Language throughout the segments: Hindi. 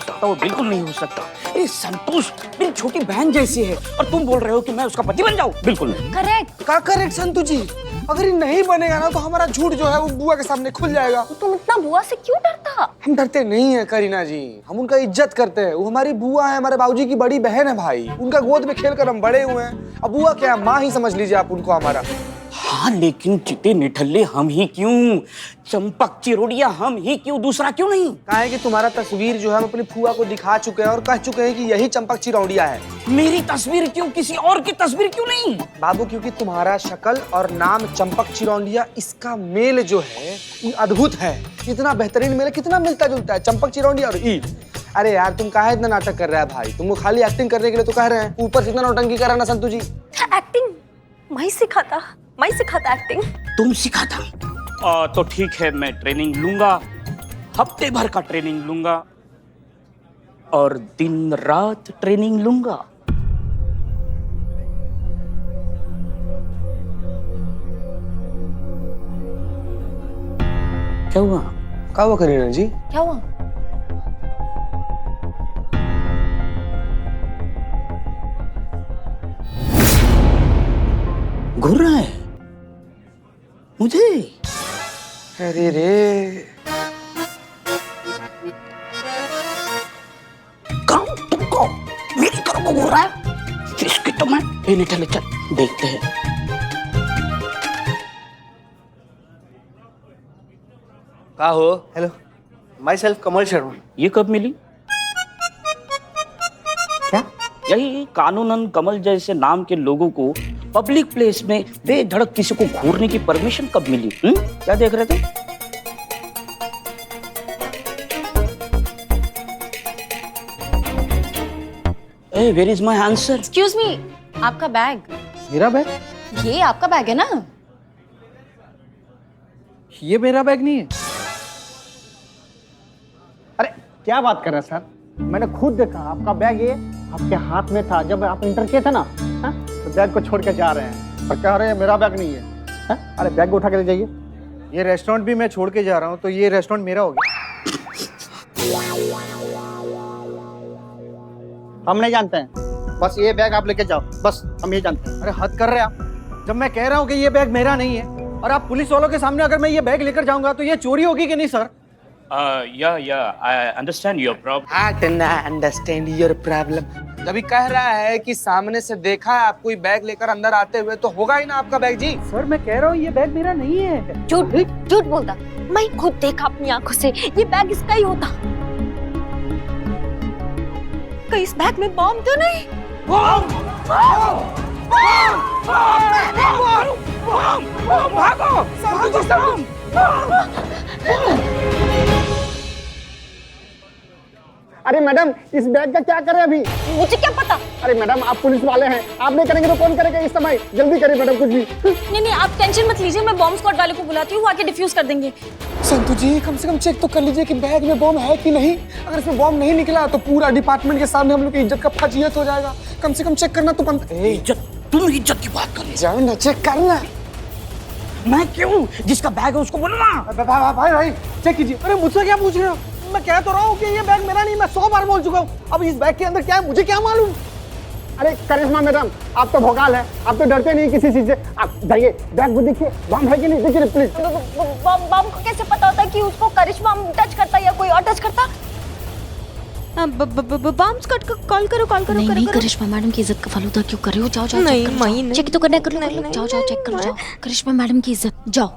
सकता, वो बिल्कुल नहीं हो सकता। ये संतोष मेरी छोटी बहन जैसी है और तुम बोल रहे हो कि मैं उसका पति बन जाऊं? बिल्कुल नहीं। करेक्ट। का करेक्ट संतु जी? अगर ये नहीं बनेगा ना तो हमारा झूठ जो है वो बुआ के सामने खुल जाएगा। तुम इतना बुआ से क्यों डरता? हम डरते नहीं है करीना जी, हम उनका इज्जत करते हैं। वो हमारी बुआ है, हमारे बाबूजी की बड़ी बहन है भाई। उनका गोद में खेल कर हम बड़े हुए हैं। अब बुआ क्या, माँ ही समझ लीजिए आप उनको हमारा। हाँ, लेकिन चिट्टे निठल्ले हम ही क्यों, चंपक चिरोड़िया हम ही क्यों, दूसरा क्यों नहीं? कहा है कि तुम्हारा तस्वीर जो है हम अपनी फुआ को दिखा चुके हैं और कह चुके हैं कि यही चंपक चिरौड़िया है। मेरी तस्वीर क्यों, किसी और की तस्वीर क्यों नहीं? बाबू क्योंकि तुम्हारा शक्ल और नाम चंपक चिरौंडिया, इसका मेल जो है ये अद्भुत है। कितना बेहतरीन मेल, कितना मिलता जुलता है चंपक चिरौंडिया और ई। अरे यार तुम काहे इतना नाटक कर रहा है भाई? तुमको खाली एक्टिंग करने के लिए तो कह रहे हैं, ऊपर से इतना नौटंकी कर रहा ना संतु जी। एक्टिंग मैं सिखाता एक्टिंग। तुम सिखाता? तो ठीक है, मैं ट्रेनिंग लूंगा, हफ्ते भर का ट्रेनिंग लूंगा और दिन रात ट्रेनिंग लूंगा। क्या हुआ करीना जी? क्या हुआ? घूर रहा है मुझे? अरे रे, करो तुमको, मेरी तरफ को घूर रहा है। इसकी तो मैं नहीं चले, चल देखते हैं। का हो? हेलो, माई सेल्फ कमल शर्मा। ये कब मिली? क्या? यही कानूनन कमल जैसे नाम के लोगों को पब्लिक प्लेस में बेधड़क किसी को घूरने की परमिशन कब मिली? क्या देख रहे थे? ए, where is my answer? Excuse me, आपका बैग। मेरा बैग? ये आपका बैग है ना? ये मेरा बैग नहीं है। अरे क्या बात कर रहे हैं सर? मैंने खुद देखा आपका बैग ये आपके हाथ में था जब आप इंटर किए थे ना। हा? तो बैग को छोड़ के जा रहे हैं और कह रहे हैं मेरा बैग नहीं है। हा? अरे बैग को उठा के ले जाइए। ये रेस्टोरेंट भी मैं छोड़ के जा रहा हूँ तो ये रेस्टोरेंट मेरा हो गया। हम नहीं जानते हैं, बस ये बैग आप लेके जाओ, बस हम ये जानते हैं। अरे हद कर रहे हैं आप। जब मैं कह रहा हूँ कि ये बैग मेरा नहीं है और आप पुलिस वालों के सामने अगर मैं ये बैग लेकर जाऊंगा तो ये चोरी होगी कि नहीं sir? I understand your problem. Understand your problem. तभी कह रहा है कि सामने से देखा है आप कोई बैग लेकर अंदर आते हुए, तो होगा ही ना आपका बैग जी। सर मैं कह रहा हूँ ये बैग मेरा नहीं है। झूठ बोलता। मैं खुद देखा अपनी आंखों से, ये बैग इसका ही होता। कहीं इस बैग में बॉम्ब तो नहीं? अरे मैडम इस बैग का क्या करें अभी? मुझे क्या पता? अरे मैडम आप पुलिस वाले हैं, आप नहीं करेंगे तो कौन करेगा इस समय? जल्दी करिए मैडम कुछ भी। नहीं, आप टेंशन मत लीजिए, मैं बॉम्ब स्क्वाड वाले को बुलाती हूँ, वो आके डिफ्यूज कर देंगे। संतु जी कम से कम चेक तो कर लीजिए कि बैग में बॉम्ब है कि नहीं। अगर इसमें बॉम्ब नहीं निकला तो पूरा डिपार्टमेंट के सामने हम लोग की इज्जत का फजीयत हो जाएगा। कम से कम चेक करना तो बनता है। इज्जत? तुम इज्जत की बात कर रहे जाओ ना चेक करना। हो? मैं क्यों? जिसका बैग है उसको बोलना। भाई चेक कीजिए। अरे मुझसे क्या पूछ रहे हो? मैं कह तो रहा हूँ कि ये बैग मेरा नहीं, मैं 100 बार बोल चुका हूँ। अब इस बैग के अंदर क्या है मुझे क्या मालूम? अरे करिश्मा मैडम आप तो भोकाल है, आप तो डरते नहीं किसी चीज से। आप जाइए बैग को देखिए, बम है कि नहीं देखिए प्लीज। बम को कैसे पता होता है कि उसको करिश्मा टच करता या कोई और टच करता? बम स्क्वाड को कॉल करो। नहीं करिश्मा मैडम की इज्जत का फालूदा क्यों कर रहे हो? जाओ चेक तो करना कर लो। जाओ चेक करो जाओ। करिश्मा मैडम की इज्जत, जाओ।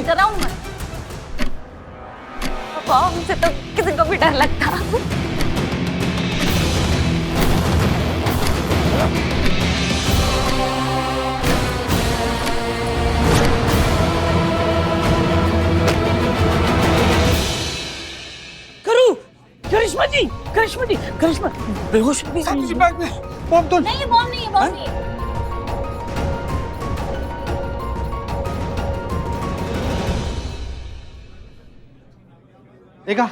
डराऊं मत। बॉम्ब से तो किसी को भी डर लगता। करिश्मा जी, करिश्मा बेहोश हो गई। संतु जी बैग में बॉम्ब तो नहीं, बॉम्ब नहीं है। देखा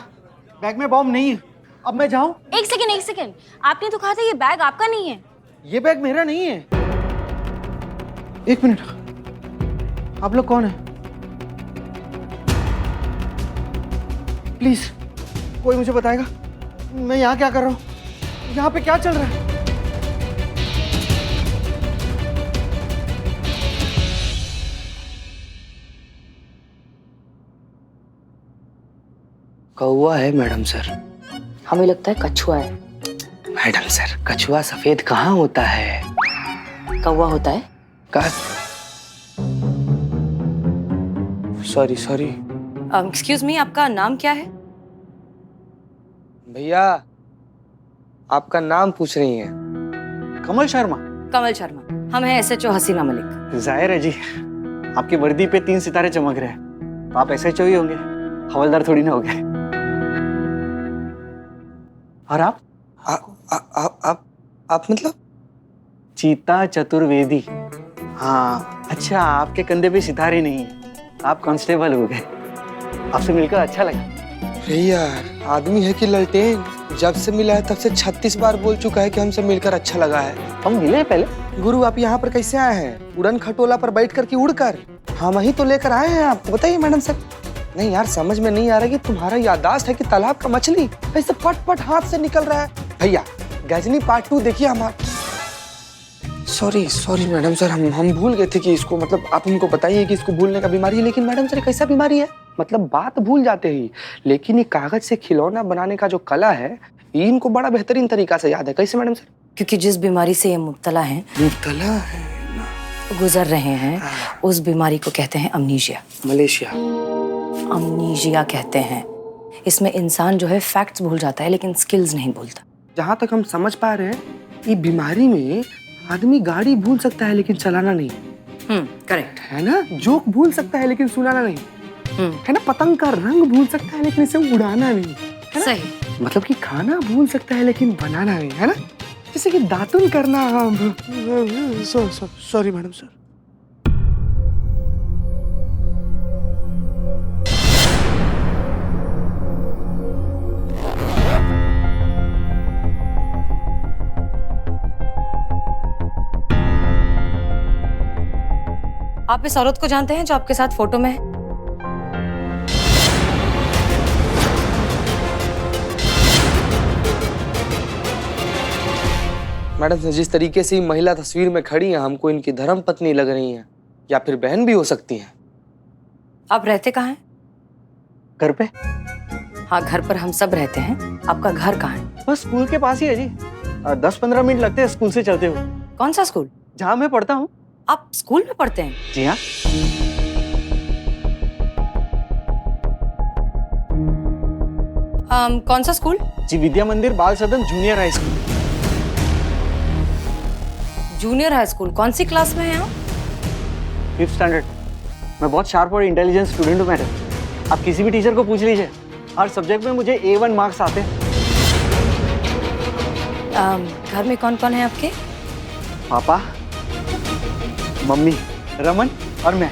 बैग में बॉम्ब नहीं है। अब मैं जाऊं? एक सेकेंड, आपने तो कहा था ये बैग आपका नहीं है। ये बैग मेरा नहीं है। एक मिनट, आप लोग कौन है? प्लीज कोई मुझे बताएगा मैं यहाँ क्या कर रहा हूँ, यहाँ पे क्या चल रहा है? कौवा है मैडम सर। हमें लगता है कछुआ है। मैडम सर, कछुआ सफेद कहाँ होता है? कौवा होता है। का सॉरी एक्सक्यूज मी, आपका नाम क्या है? भैया, आपका नाम पूछ रही हैं? कमल शर्मा। कमल शर्मा। हम हैं SHO हसीना मलिक। जाहिर है जी, आपकी वर्दी पे 3 सितारे चमक रहे हैं, तो आप SHO ही होंगे, हवलदार थोड़ी ना हो गए। और आप? आप मतलब? चीता चतुर्वेदी। हाँ, अच्छा, आपके कंधे पे सितारे नहीं है, आप कांस्टेबल हो गए। आपसे मिलकर अच्छा लगा। अरे यार, आदमी है कि ललटेन? जब से मिला है तब से 36 बार बोल चुका है कि हमसे मिलकर अच्छा लगा है। हम मिले पहले। गुरु, आप यहाँ पर कैसे आए हैं? उड़न खटोला पर बैठ कर कि उड़कर? हम ही तो लेकर आए हैं आपको, बताइए मैडम सर। नहीं यार, समझ में नहीं आ रहा कि तुम्हारा याददाश्त है कि तालाब का मछली ऐसे पट पट हाथ से निकल रहा है। भैया, गजनी पार्ट 2 देखिए हमारा। सॉरी मैडम सर, हम भूल गए थे कि इसको, मतलब आप हमको बताइए कि इसको भूलने का बीमारी है। लेकिन मैडम सर, कैसा बीमारी है? मतलब बात भूल जाते ही, लेकिन ये कागज से खिलौना बनाने का जो कला है, ये इनको बड़ा बेहतरीन तरीका से याद है। कैसे मैडम सर? क्योंकि जिस बीमारी से ये मुब्तला हैं, गुजर रहे हैं, उस बीमारी को कहते हैं अमनीशिया। मलेशिया। अमनीशिया कहते हैं। इसमें इंसान जो है फैक्ट्स भूल जाता है लेकिन स्किल्स नहीं भूलता। जहाँ तक हम समझ पा रहे हैं, ये बीमारी में आदमी गाड़ी भूल सकता है लेकिन चलाना नहीं। करेक्ट है ना? जोक भूल सकता है लेकिन सुनाना नहीं। है ना? पतंग का रंग भूल सकता है लेकिन इसे उड़ाना नहीं। है ना? सही। मतलब कि खाना भूल सकता है लेकिन बनाना नहीं। है ना? जैसे कि दातुन करना। Sorry madam sir. आप इस औरत को जानते हैं जो आपके साथ फोटो में है? मैडम, जिस तरीके से ये महिला तस्वीर में खड़ी है, हमको इनकी धर्म पत्नी लग रही हैं, या फिर बहन भी हो सकती हैं। आप रहते कहाँ हैं? घर पे। हाँ, घर पर हम सब रहते हैं। आपका घर कहाँ है? बस स्कूल के पास ही है जी। 10-15 मिनट लगते हैं स्कूल से चलते हुए। कौन सा स्कूल? जहाँ मैं पढ़ता हूँ। आप स्कूल में पढ़ते हैं? जी हाँ। कौन सा स्कूल? जी, विद्या मंदिर बाल सदन junior high school. Junior high school. कौन सी क्लास में हैं आप? 5th standard. मैं बहुत शार्प और इंटेलिजेंट स्टूडेंट हूँ मैडम। आप किसी भी टीचर को पूछ लीजिए, हर सब्जेक्ट में मुझे A1 मार्क्स आते हैं। घर में कौन कौन है आपके? पापा, मम्मी, रमन और मैं।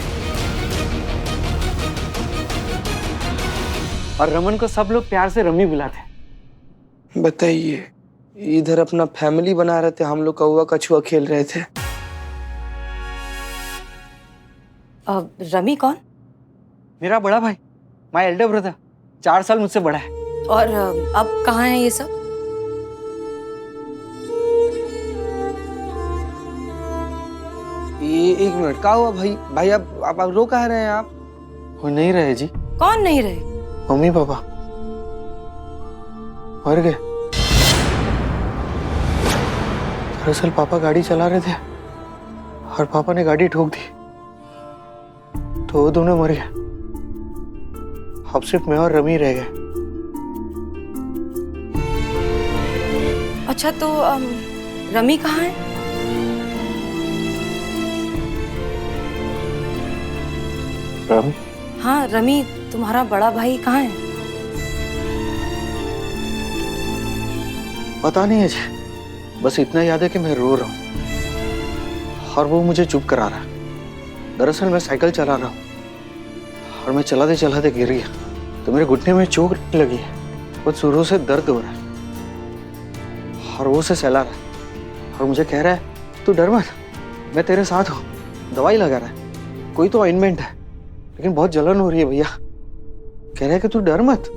और रमन को सब लोग प्यार से रमी बुलाते हैं। बताइए, इधर अपना फैमिली बना रहे थे, हम लोग कौवा कछुआ खेल रहे थे। रमी कौन? मेरा बड़ा भाई, माय एल्डर ब्रदर, 4 साल मुझसे बड़ा है। और अब कहाँ है ये सब? ये 1 मिनट, क्या हुआ भाई? भाई आप रो कह रहे हैं आप? वो नहीं रहे जी। कौन नहीं रहे? मम्मी पापा मर गए। दरअसल पापा गाड़ी चला रहे थे और पापा ने गाड़ी ठोक दी, तो वो दोनों मर गए। अब सिर्फ मैं और रमी रह गए। अच्छा, तो रमी कहाँ है? रमी? हाँ, रमी, तुम्हारा बड़ा भाई कहाँ है? पता नहीं है जी, बस इतना याद है कि मैं रो रहा हूँ और वो मुझे चुप करा रहा है। दरअसल मैं साइकिल चला रहा हूँ और मैं चलाते चलाते गिर गया, तो मेरे घुटने में चोट लगी है। वो शुरू से दर्द हो रहा है और वो से सहला रहा है और मुझे कह रहा है तू डर मत, मैं तेरे साथ हूँ। दवाई लगा रहा है, कोई तो ऑइंटमेंट है, लेकिन बहुत जलन हो रही है भैया। कह रहा है कि तू डर मत,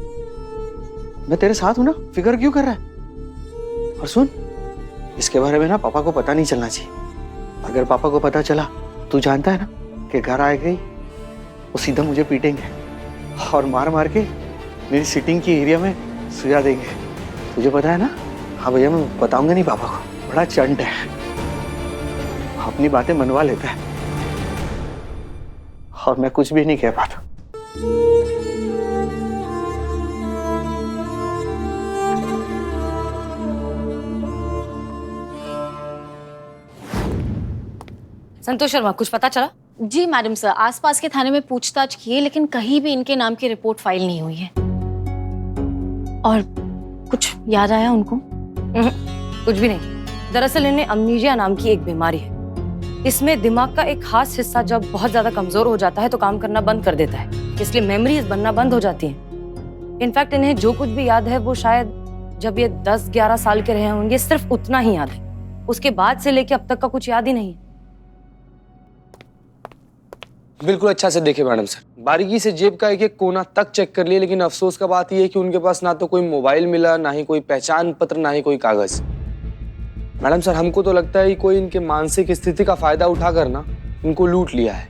मैं तेरे साथ हूं ना, फिक्र क्यों कर रहा है। और सुन, इसके बारे में ना पापा को पता नहीं चलना चाहिए। अगर पापा को पता चला, तू जानता है ना कि घर आ गई वो सीधा मुझे पीटेंगे और मार मार के मेरी सिटिंग की एरिया में सुझा देंगे। तुझे पता है ना। हाँ भैया, मैं बताऊंगा नहीं पापा को, बड़ा चंट है, अपनी बातें मनवा लेता है और मैं कुछ भी नहीं कह पाता। संतोष शर्मा, कुछ पता चला? जी मैडम सर, आसपास के थाने में पूछताछ की है, लेकिन कहीं भी इनके नाम की रिपोर्ट फाइल नहीं हुई है। और कुछ याद आया उनको? कुछ भी नहीं। दरअसल इन्हें अमनीजिया नाम की एक बीमारी है। इसमें दिमाग का एक खास हिस्सा जब बहुत ज्यादा कमजोर हो जाता है तो काम करना बंद कर देता है, इसलिए मेमोरीज बनना बंद हो जाती हैं। इनफैक्ट इन्हें जो कुछ भी याद है वो शायद जब ये 10-11 साल के रहे होंगे, सिर्फ उतना ही याद है। उसके बाद से लेके अब तक का कुछ याद ही नहीं है। बिल्कुल अच्छा से देखे मैडम सर, बारीकी से जेब का एक एक कोना तक चेक कर लिया, लेकिन अफसोस का बात यह है कि उनके पास ना तो कोई मोबाइल मिला, ना ही कोई पहचान पत्र, ना ही कोई कागज। मैडम सर, हमको तो लगता है कोई इनके मानसिक स्थिति का फायदा उठाकर ना इनको लूट लिया है।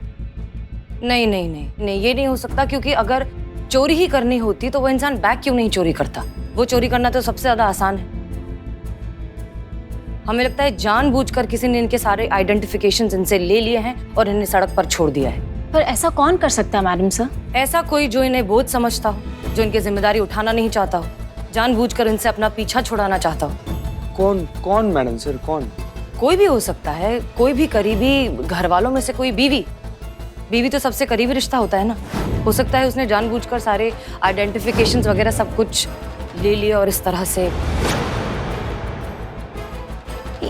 नहीं नहीं नहीं नहीं, ये नहीं हो सकता, क्योंकि अगर चोरी ही करनी होती तो वो इंसान बैग क्यों नहीं चोरी करता। वो चोरी करना तो सबसे ज्यादा आसान है। हमें लगता है जानबूझकर किसी ने इनके सारे आइडेंटिफिकेशंस इनसे ले लिए हैं और इन्हें सड़क पर छोड़ दिया है। पर ऐसा कौन कर सकता है मैडम सर? ऐसा कोई जो इन्हें बोझ समझता हो, जो इनकी जिम्मेदारी उठाना नहीं चाहता हो, जानबूझकर इनसे अपना पीछा छुड़ाना चाहता हो। कौन कौन मैडम सर, कौन? कोई भी हो सकता है, कोई भी करीबी घर वालों में से कोई। बीवी तो सबसे करीबी रिश्ता होता है ना। हो सकता है उसने जानबूझकर सारे आइडेंटिफिकेशंस वगैरह सब कुछ ले लिए और इस तरह से।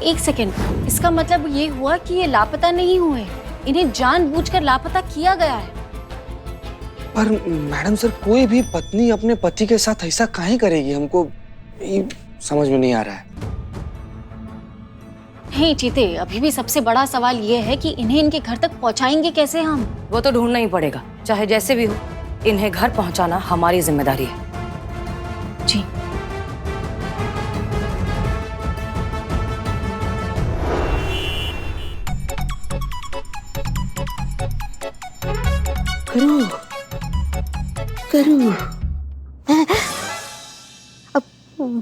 एक सेकेंड, इसका मतलब ये हुआ कि ये लापता नहीं हुए, इन्हें जानबूझकर लापता किया गया है। पर मैडम सर, कोई भी पत्नी अपने पति के साथ ऐसा काहे करेगी, हमको ये समझ में नहीं आ रहा है। नहीं चीते, अभी भी सबसे बड़ा सवाल ये है कि इन्हें इनके घर तक पहुंचाएंगे कैसे हम? वो तो ढूंढना ही पड़ेगा, चाहे जैसे भी हो। इन्हें घर पहुंचाना हमारी जिम्मेदारी है। जी। करो करो।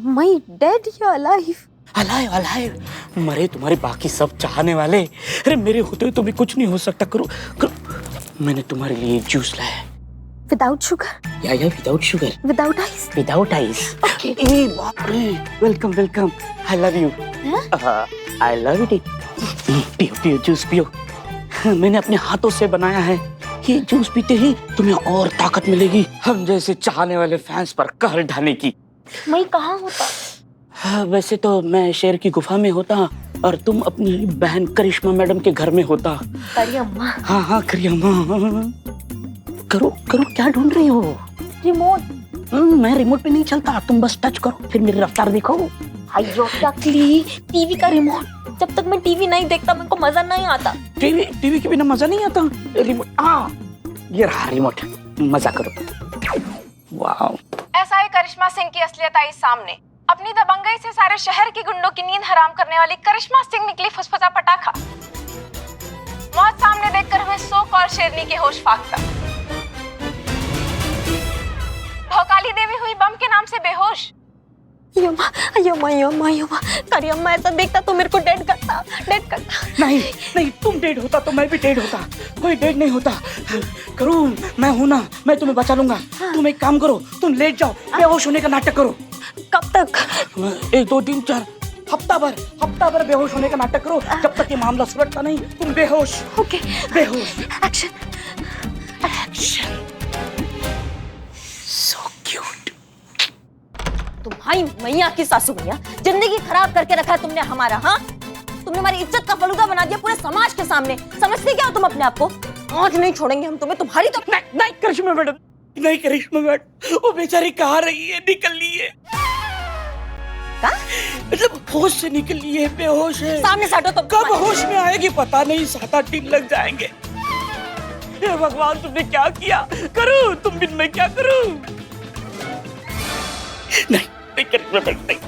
माय डैड या अलाइव? अलाइव अलाइव, मरे तुम्हारे बाकी सब चाहने वाले। अरे मेरे होते हुए तुम्हें कुछ नहीं हो सकता। करो करो, मैंने तुम्हारे लिए जूस लाया है। Without sugar? या without sugar, without ice? Without ice. ए बाप रे, welcome welcome, I love you. I love it. पियो पियो जूस पियो, मैंने अपने हाथों से बनाया है। ये जूस पीते ही तुम्हें और ताकत मिलेगी हम जैसे चाहने वाले फैंस पर कहर ढाने की। मैं कहाँ होता? हाँ, वैसे तो मैं शेर की गुफा में होता और तुम अपनी बहन करिश्मा मैडम के घर में होता। करियम्मा? हाँ हाँ करियम्मा। करो करो, क्या ढूंढ रही हो? रिमोट? मैं रिमोट पे नहीं चलता, तुम बस टच करो, फिर मेरी रफ्तार देखो। अयो टकली, टीवी का रिमोट। जब तक मैं टीवी नहीं देखता मेरे को मजा नहीं आता। टीवी के बिना मजा नहीं आता। रिमोट, हाँ ये रहा रिमोट, मजा करो। वाह। एसआई करिश्मा सिंह की असलियत आई सामने। अपनी दबंगई से सारे शहर की गुंडों की नींद हराम करने वाली करिश्मा सिंह निकली फुसफुसा पटाखा। मौत सामने देखकर हुए सो कॉल शेरनी के होश फाख्ता। भौकाली देवी हुई बम के नाम से बेहोश। यम्मा करियम्मा ऐसा देखता तो मेरे को डेड करता। नहीं नहीं, तुम डेड होता तो मैं भी डेड होता। कोई डेड नहीं होता। करो, मैं हूं ना, मैं तुम्हें बचा लूंगा। तुम एक काम करो, तुम लेट जाओ, बेहोश होने का नाटक करो। कब तक? 1 2 3 4 हफ्ता भर बेहोश होने का नाटक करो। जब तक ये मामला सुलझता नहीं तुम बेहोश। ओके, बेहोश। एक्शन। So cute. तुम्हारी मैया की सासू भैया, जिंदगी खराब करके रखा है तुमने हमारा। हाँ, तुमने हमारी इज्जत का फलूदा बना दिया पूरे समाज के सामने। समझते क्या हो तुम अपने आप को? आज नहीं छोड़ेंगे हम तुम्हें। तुम्हारी तो नहीं करिश्मा मैडम, नहीं करिश्मा मैडम, वो बेचारी कहाँ रही है, निकल ली है। मतलब होश से निकली है, बेहोश है। सामने से हटो तुम। कब होश में आएगी पता नहीं, 7-8 दिन लग जाएंगे। हे भगवान, तुमने क्या किया? करूं तुम बिन मैं क्या करूं? नहीं करिश्मा मैडम, नहीं।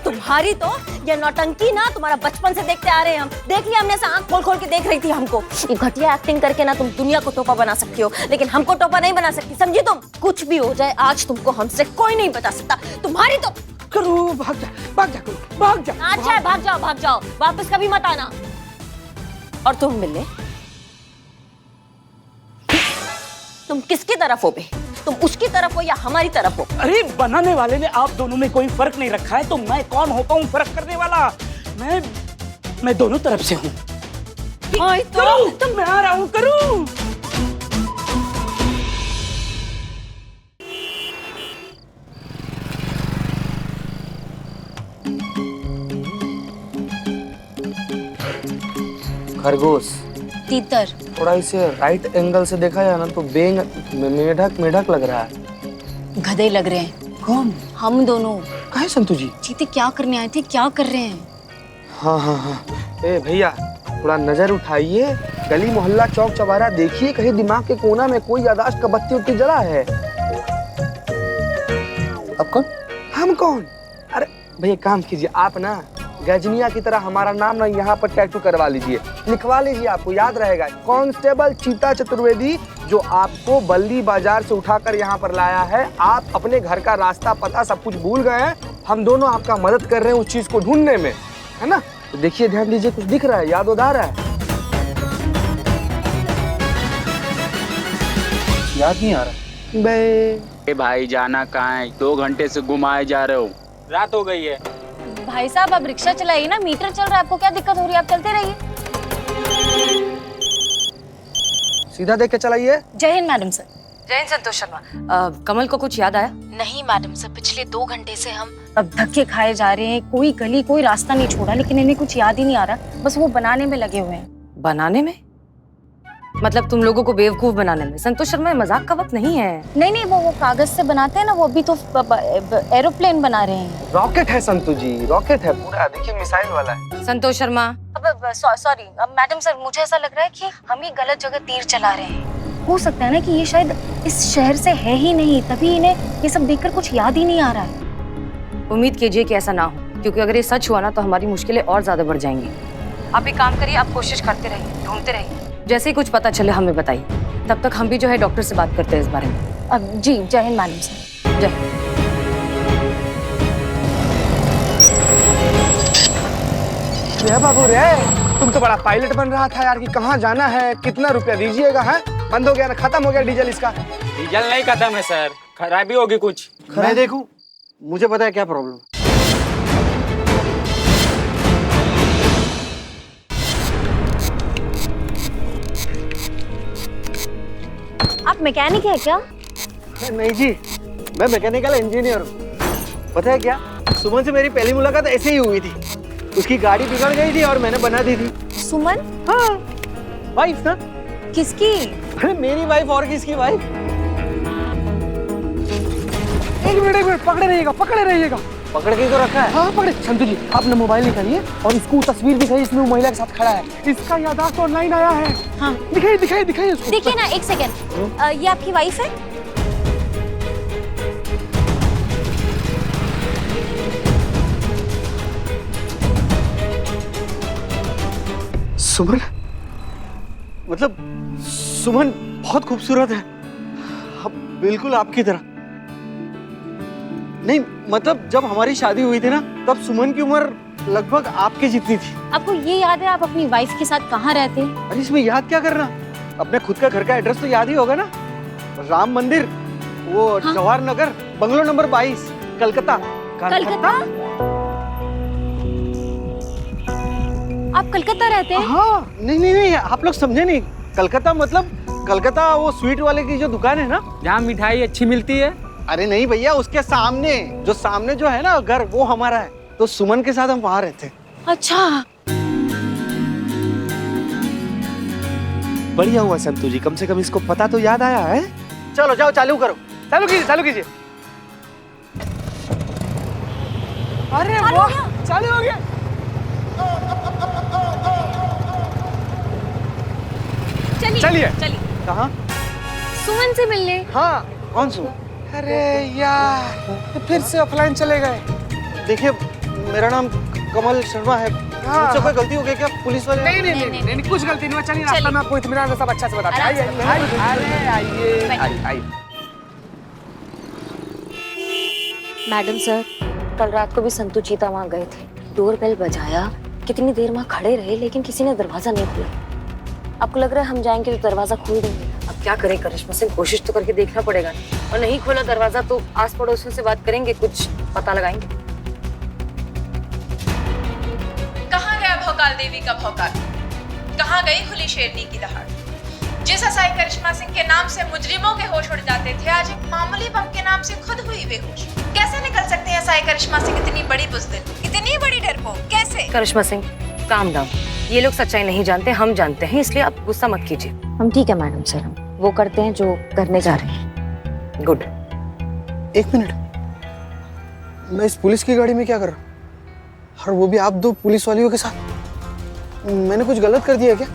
तुम्हारी तो ये नौटंकी ना तुम्हारा बचपन से देखते आ रहे हैं हम। देख लिया हमने, ऐसा आंख खोल खोल के देख रही थी हमको। ये घटिया एक्टिंग करके ना तुम दुनिया को टोपा बना सकती हो, लेकिन हमको टोपा नहीं बना सकती, समझी तुम? कुछ भी हो जाए आज तुमको हमसे कोई नहीं बचा सकता। तुम्हारी तो करूं, भाग जा करूं, भाग जा। अच्छा है, भाग जाओ, वापस कभी मत आना। और तुम मिले, तुम किसकी तरफ हो बे? तुम उसकी तरफ हो या हमारी तरफ हो? अरे बनाने वाले ने आप दोनों में कोई फर्क नहीं रखा है, तो मैं कौन होता हूँ फर्क करने वाला? मैं दोनों तरफ से हूँ। तो मैं आ रहा हूँ, करूँ। खरगोश। तीतर। थोड़ा इसे राइट एंगल से देखा जाए ना तो मेढक लग रहा है। गधे लग रहे हैं। कौन? हम दोनों। काहे संतु जी? जीते क्या करने आए थे, क्या कर रहे हैं? हाँ। ए भैया, थोड़ा नजर उठाइए, गली मोहल्ला चौक चौबारा देखिए, कहीं दिमाग के कोना में कोई याददाश्त का बत्ती उत्ती जला है। अब कौन? हम कौन? अरे भैया काम कीजिए, आप ना गजनिया की तरह हमारा नाम ना यहाँ पर टैटू करवा लीजिए, लिखवा लीजिए, आपको याद रहेगा। कांस्टेबल चीता चतुर्वेदी, जो आपको बल्ली बाजार से उठाकर यहाँ पर लाया है। आप अपने घर का रास्ता पता सब कुछ भूल गए हैं, हम दोनों आपका मदद कर रहे हैं उस चीज को ढूंढने में, है ना? तो देखिए, ध्यान दीजिए, कुछ दिख रहा है, याद आ रहा है? याद नहीं आ रहा बे। भाई जाना कहाँ है? 2 घंटे से घुमाए जा रहे हो, रात हो गई है। भाई साहब आप रिक्शा चलाइए ना, मीटर चल रहा है, आपको क्या दिक्कत हो रही है? आप चलते रहिए। सीधा देख के चलाइए। जय हिंद मैडम सर। जय हिंद संतोष शर्मा। कमल को कुछ याद आया? नहीं मैडम सर, पिछले 2 घंटे से हम अब धक्के खाए जा रहे हैं, कोई गली कोई रास्ता नहीं छोड़ा, लेकिन इन्हें कुछ याद ही नहीं आ रहा, बस वो बनाने में लगे हुए हैं। बनाने में? मतलब तुम लोगों को बेवकूफ बनाने में? संतोष शर्मा, मजाक का वक्त नहीं है। नहीं, वो कागज से बनाते हैं ना, वो अभी तो एरोप्लेन बना रहे हैं। रॉकेट है संतु जी, रॉकेट है पूरा, देखिए मिसाइल वाला है। Santosh Sharma, sorry madam sir, मुझे ऐसा लग रहा है कि हम ही गलत जगह तीर चला रहे हैं। हो सकता है ना कि ये शायद इस शहर से है ही नहीं, तभी इन्हें ये सब देखकर कुछ याद ही नहीं आ रहा है। उम्मीद कीजिए कि ऐसा ना हो, क्योंकि अगर ये सच हुआ ना तो हमारी मुश्किलें और ज्यादा बढ़ जाएंगी। आप एक काम करिए, आप कोशिश करते रहिए, ढूंढते रहिए, जैसे ही कुछ पता चले हमें बताइए। तब तक हम भी जो है डॉक्टर से बात करते हैं इस बारे में। अब जी, जय हिंद मैडम सर। जय। रे बाबू रे, तुम तो बड़ा पायलट बन रहा था यार, कि कहाँ जाना है, कितना रुपया दीजिएगा? है बंद हो गया ना, खत्म हो गया डीजल इसका? डीजल नहीं खत्म है सर, खराबी होगी कुछ। मैं देखूं, मुझे पता है क्या प्रॉब्लम। आप मैकेनिक है क्या? नहीं जी, मैं मैकेनिकल इंजीनियर हूँ। पता है क्या, सुमन से मेरी पहली मुलाकात ऐसे ही हुई थी। उसकी गाड़ी बिगड़ गई थी और मैंने बना दी थी। सुमन? हाँ, वाइफ ना। किसकी? अरे मेरी वाइफ और किसकी वाइफ? एक मिनट, पकड़े रहिएगा। पकड़ के तो रखा है। हाँ पकड़े। संतु जी, आप ना मोबाइल निकालिए और इसको तस्वीर दिखाइए, इसमें वो महिला के साथ खड़ा है, इसका याददाश्त ऑनलाइन आया है। हाँ दिखाइए उसको। देखिए ना, एक सेकेंड, ये आपकी वाइफ है? सुमन? मतलब सुमन बहुत खूबसूरत है, बिल्कुल आपकी तरह। नहीं मतलब जब हमारी शादी हुई थी ना, तब सुमन की उम्र लगभग आपके जितनी थी। आपको ये याद है आप अपनी वाइफ के साथ कहाँ रहते हैं? अरे इसमें याद क्या करना, अपने खुद का घर का एड्रेस तो याद ही होगा ना। राम मंदिर, वो हाँ? Jawahar Nagar, bungalow number 22, Calcutta. कलकत्ता? आप कलकत्ता रहते हैं? हाँ, नहीं, आप लोग समझे नहीं। कलकत्ता मतलब कलकत्ता वो स्वीट वाले की जो दुकान है ना, जहाँ मिठाई अच्छी मिलती है। अरे नहीं भैया, उसके सामने जो है ना घर, वो हमारा है। तो सुमन के साथ हम वहाँ रहते हैं। अच्छा, बढ़िया हुआ संतु जी, कम से कम इसको पता तो याद आया है। चलो जाओ चालू करो, चालू कीजिए, चालू कीजिए। अरे वाह, चालू हो गया। चलिए। चलिए कहाँ? सुमन से मिलने। हाँ, कौन सुन? अरे यार, ये फिर से ऑफलाइन चले गए। देखिए, मेरा नाम कमल शर्मा है। मुझसे कोई गलती हो गई क्या पुलिस वाले? नहीं, कुछ गलती नहीं हुआ। चलिए रास्ता में आपको इत्मीनान से सब अच्छा से बताते हैं। आइए। मैडम सर, कल रात को भी संतू चीता वहाँ गए थे, डोर बेल बजाया, कितनी देर वहाँ खड़े रहे लेकिन किसी ने दरवाजा नहीं खोला। आपको लग रहा है हम जाएंगे तो दरवाजा खोल देंगे? अब क्या करें करिश्मा सिंह, कोशिश तो करके देखना पड़ेगा, और नहीं खोला दरवाजा तो आस पड़ोसियों से बात करेंगे, कुछ पता लगाएंगे। कहाँ गया भौकाल देवी का भौकाल? कहाँ गई खुली शेरनी की दहाड़? जिस असाई करिश्मा सिंह के नाम से मुजरिमों के होश उड़ जाते थे, आज एक मामूली बम के नाम से खुद हुई बेहोश। कैसे निकल सकते हैं असाई करिश्मा सिंह इतनी बड़ी बुज़दिल, इतनी बड़ी डरपोक? कैसे? करिश्मा सिंह, काम डाउन। ये लोग सच्चाई नहीं जानते, हम जानते हैं, इसलिए आप गुस्सा मत कीजिए। हम ठीक है मैडम सर, हम वो करते हैं जो करने जा रहे हैं। गुड। एक मिनट, मैं इस पुलिस की गाड़ी में क्या कर रहा हूँ? और वो भी आप दो पुलिस वालियों के साथ? मैंने कुछ गलत कर दिया क्या?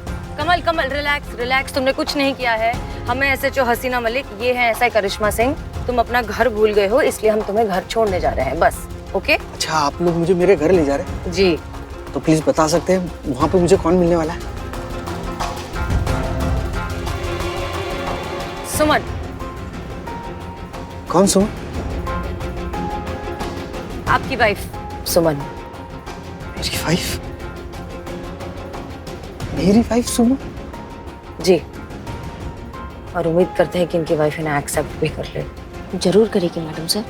कमल रिलैक्स, तुमने कुछ नहीं किया है। हमें SHO हसीना मलिक, ये है SI करिश्मा सिंह। तुम अपना घर भूल गए हो, इसलिए हम तुम्हें घर छोड़ने जा रहे हैं, बस। ओके? अच्छा, आप लोग मुझे मेरे घर ले जा रहे हैं? जी। तो प्लीज बता सकते हैं वहाँ पे मुझे कौन मिलने वाला है? सुमन। कौन सुमन? आपकी वाइफ सुमन। मेरी वाइफ? मेरी वाइफ सुमन? जी, और उम्मीद करते हैं कि इनकी वाइफ इन्हें एक्सेप्ट भी कर ले। जरूर करेगी मैडम सर,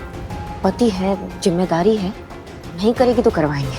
पति है, जिम्मेदारी है, नहीं करेगी तो करवाएंगे।